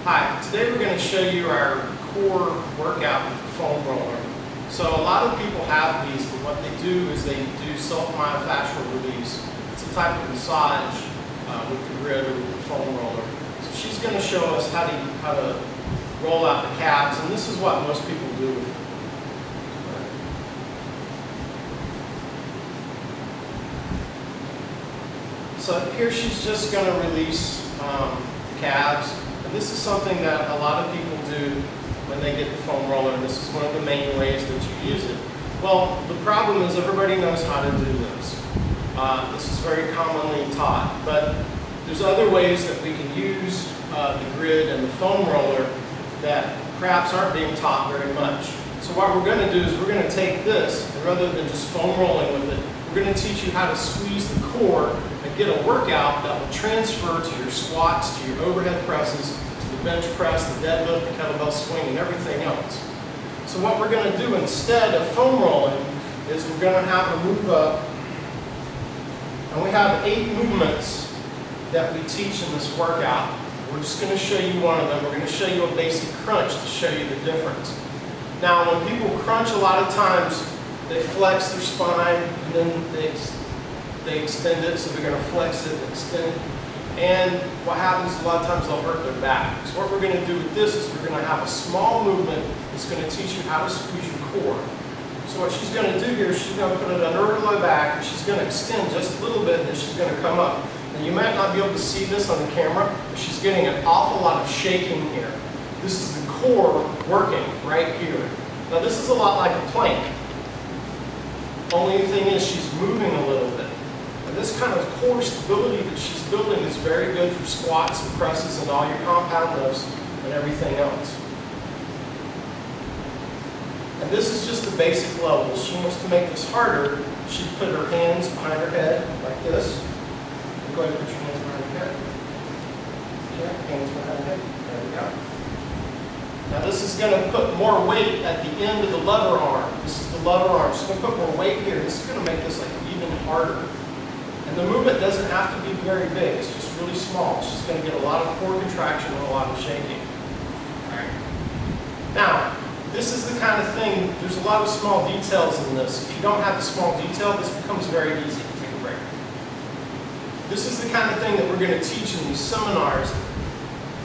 Hi, today we're going to show you our core workout with the foam roller. So a lot of people have these, but what they do is they do self-myofascial release. It's a type of massage with the grid or with the foam roller. So she's going to show us how to roll out the calves, and this is what most people do. So here she's just going to release the calves. And this is something that a lot of people do when they get the foam roller, and this is one of the main ways that you use it. Well, the problem is everybody knows how to do this. This is very commonly taught, but there's other ways that we can use the grid and the foam roller that perhaps aren't being taught very much. So what we're going to do is we're going to take this, and rather than just foam rolling with it, we're going to teach you how to squeeze the core and get a workout that will transfer to your squats, to your overhead presses, to the bench press, the deadlift, the kettlebell swing, and everything else. So what we're going to do instead of foam rolling is we're going to have a move up, and we have 8 movements that we teach in this workout. We're just going to show you one of them. We're going to show you a basic crunch to show you the difference. Now, when people crunch, a lot of times they flex their spine, and then they extend it, so they're going to flex it and extend. And what happens a lot of times they'll hurt their back. So what we're going to do with this is we're going to have a small movement that's going to teach you how to squeeze your core. So what she's going to do here is she's going to put it under her low back, and she's going to extend just a little bit, and then she's going to come up. And you might not be able to see this on the camera, but she's getting an awful lot of shaking here. This is the core working right here. Now this is a lot like a plank. Only thing is she's moving a little bit. And this kind of core stability that she's building is very good for squats and presses and all your compound lifts and everything else. And this is just the basic level. She wants to make this harder. She'd put her hands behind her head like this. Go ahead and put your hands behind your head. Okay, hands behind your head. There we go. Now this is going to put more weight at the end of the lever arm. This is the lever arm. She's going to put more weight here. This is going to make this like even harder. And the movement doesn't have to be very big. It's just really small. She's going to get a lot of core contraction and a lot of shaking. All right. Now, this is the kind of thing, there's a lot of small details in this. If you don't have the small detail, this becomes very easy to take a break. This is the kind of thing that we're going to teach in these seminars.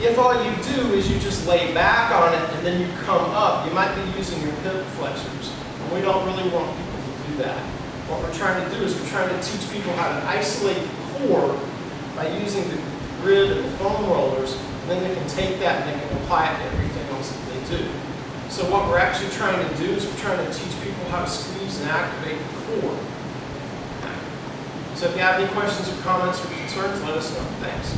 If all you do is you just lay back on it and then you come up, you might be using your hip flexors. And we don't really want people to do that. What we're trying to do is we're trying to teach people how to isolate the core by using the grid and the foam rollers, and then they can take that and they can apply it to everything else that they do. So what we're actually trying to do is we're trying to teach people how to squeeze and activate the core. So if you have any questions or comments or concerns, let us know. Thanks.